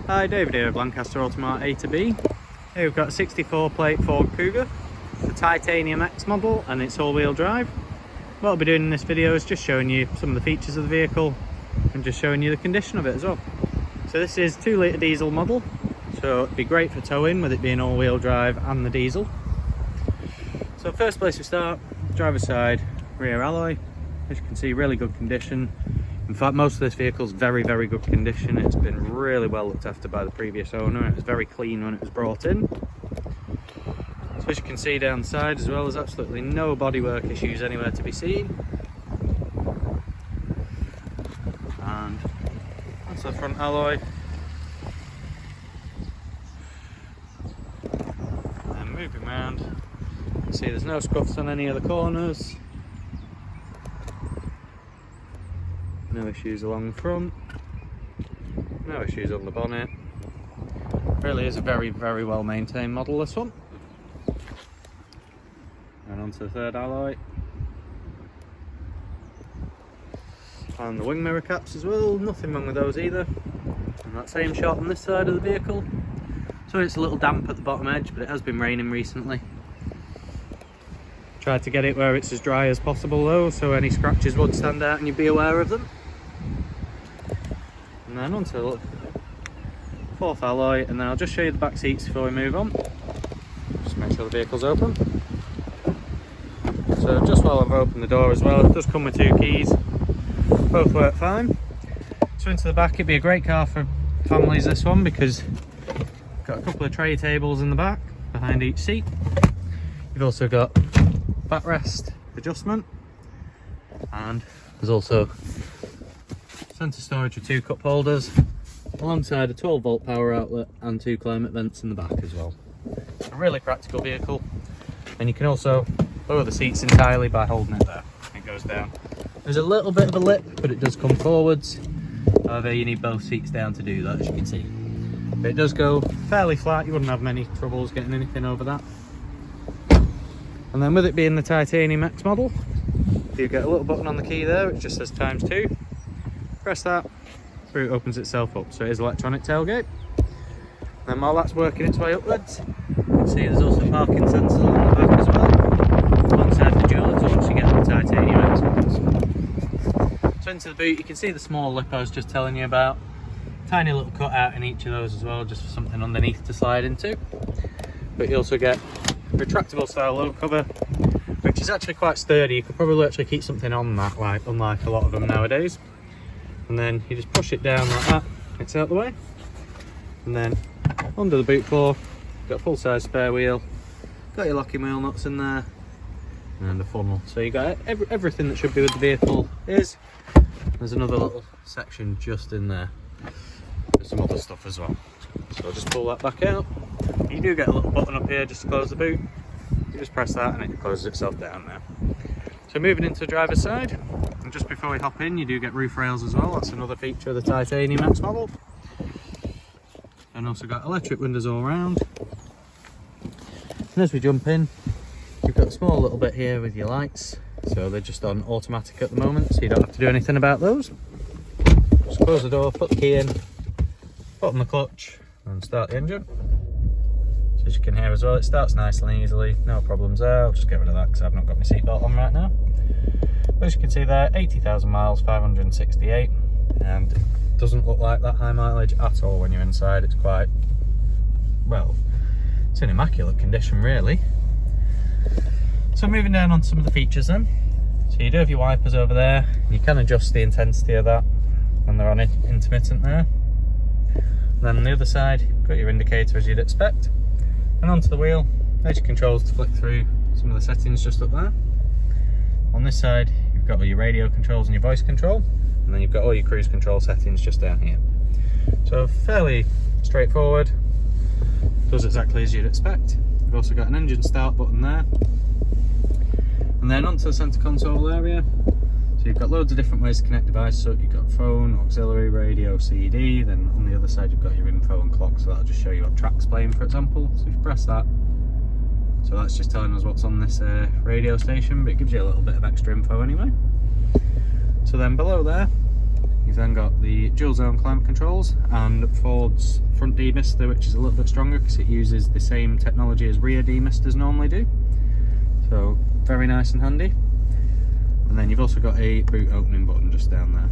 Hi, David here of Lancaster Automart A2B. Here we've got a 64 plate Ford Kuga, the Titanium X model, and it's all-wheel drive. What I'll be doing in this video is just showing you some of the features of the vehicle and just showing you the condition of it as well. So this is 2-litre diesel model, so it'd be great for towing with it being all-wheel drive and the diesel. So first place we start, driver's side, rear alloy. As you can see, really good condition. In fact, most of this vehicle is very good condition. It's been really well looked after by the previous owner. It was very clean when it was brought in. So as you can see down the side as well, there's absolutely no bodywork issues anywhere to be seen. And that's the front alloy. And moving around, you can see there's no scuffs on any of the corners. No issues along the front, no issues on the bonnet. Really is a very well maintained model, this one. And onto the third alloy. And the wing mirror caps as well, nothing wrong with those either. And that same shot on this side of the vehicle. So it's a little damp at the bottom edge, but it has been raining recently. Tried to get it where it's as dry as possible though, so any scratches would stand out and you'd be aware of them. And then onto the fourth alloy, and then I'll just show you the back seats before we move on. Just make sure the vehicle's open. So just while I've opened the door as well, it does come with 2 keys. Both work fine. So into the back, it'd be a great car for families, this one, because you've got a couple of tray tables in the back behind each seat. You've also got backrest adjustment, and there's also centre storage with 2 cup holders, alongside a 12-volt power outlet and 2 climate vents in the back as well. It's a really practical vehicle, and you can also lower the seats entirely by holding it there. It goes down. There's a little bit of a lip, but it does come forwards. However, you need both seats down to do that, as you can see. But it does go fairly flat. You wouldn't have many troubles getting anything over that. And then with it being the Titanium X model, you get a little button on the key there which just says ×2. Press that, through it opens itself up. So it is electronic tailgate. And then while that's working its way upwards, you can see there's also parking sensors along the back as well, alongside the dual exhaust you get on the Titanium X models. So into the boot, you can see the small lip I was just telling you about. Tiny little cutout in each of those as well, just for something underneath to slide into. But you also get retractable style load cover, which is actually quite sturdy. You could probably actually keep something on that, like unlike a lot of them nowadays. And then you just push it down like that, it's out the way. And then under the boot floor, you've got a full size spare wheel, got your locking wheel nuts in there, and a funnel. So you got everything that should be with the vehicle is. There's another little section just in there with some other stuff as well. So I'll just pull that back out. You do get a little button up here just to close the boot. You just press that and it closes itself down there. So moving into the driver's side, and just before we hop in, you do get roof rails as well. That's another feature of the Titanium X model. And also got electric windows all around. And as we jump in, you've got a small little bit here with your lights. So they're just on automatic at the moment, so you don't have to do anything about those. Just close the door, put the key in, put on the clutch, and start the engine. So as you can hear as well, it starts nice and easily, no problems there. I'll just get rid of that because I've not got my seatbelt on right now. But as you can see there, 80,000 miles, 568, and it doesn't look like that high mileage at all when you're inside. It's quite, well, it's in immaculate condition really. So moving down on some of the features then. So you do have your wipers over there. You can adjust the intensity of that when they're on it, intermittent there. And then on the other side, you've got your indicator as you'd expect. And onto the wheel, there's your controls to flick through some of the settings just up there. On this side, you've got all your radio controls and your voice control. And then you've got all your cruise control settings just down here. So fairly straightforward. Does exactly as you'd expect. You've also got an engine start button there. And then onto the centre console area. So you've got loads of different ways to connect devices. So you've got phone, auxiliary, radio, CD. Then on the other side you've got your info and clock. So that'll just show you what track's playing, for example. So if you press that, so that's just telling us what's on this radio station, but it gives you a little bit of extra info anyway. So then below there, You've then got the dual zone climate controls and Ford's front demister, which is a little bit stronger because it uses the same technology as rear demisters normally do. So very nice and handy. And then you've also got a boot opening button just down there.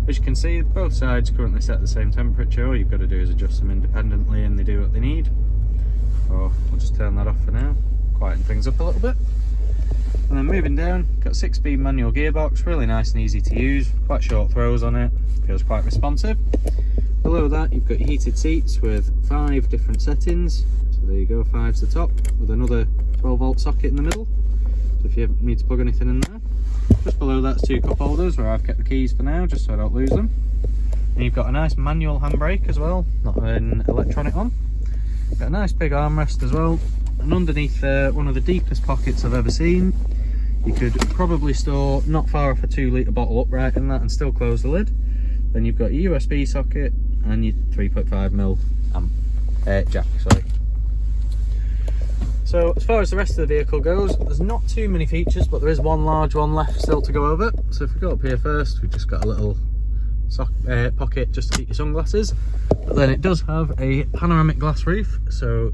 As you can see, both sides currently set at the same temperature. All you've got to do is adjust them independently and they do what they need. So we'll just turn that off for now, quieten things up a little bit. And then moving down, got 6-speed manual gearbox, really nice and easy to use, quite short throws on it, feels quite responsive. Below that you've got your heated seats with 5 different settings. So there you go, 5's the top, with another 12-volt socket in the middle. So if you need to plug anything in there. Just below that's 2 cup holders where I've kept the keys for now, just so I don't lose them. And you've got a nice manual handbrake as well, not an electronic one. Got a nice big armrest as well, and underneath there, one of the deepest pockets I've ever seen. You could probably store not far off a 2-litre bottle upright in that and still close the lid. Then you've got your USB socket and your 3.5mm jack, sorry. So as far as the rest of the vehicle goes, there's not too many features, but there is one large one left still to go over. So if we go up here first, we've just got a little pocket just to keep your sunglasses. But then it does have a panoramic glass roof. So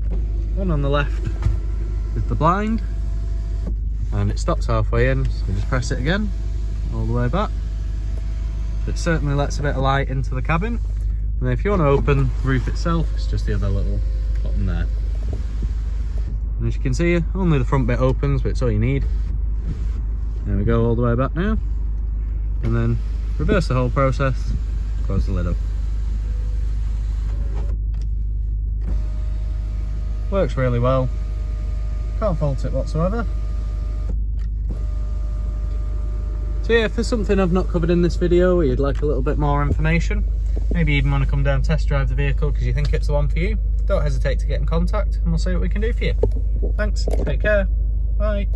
one on the left is the blind, and it stops halfway in, so we just press it again all the way back. It certainly lets a bit of light into the cabin. And then if you want to open the roof itself, it's just the other little button there. And as you can see, only the front bit opens, but it's all you need. There we go, all the way back now. And then reverse the whole process, close the lid up. Works really well, can't fault it whatsoever. So yeah, if there's something I've not covered in this video or you'd like a little bit more information, maybe even want to come down test drive the vehicle because you think it's the one for you, don't hesitate to get in contact and we'll see what we can do for you. Thanks, take care, bye.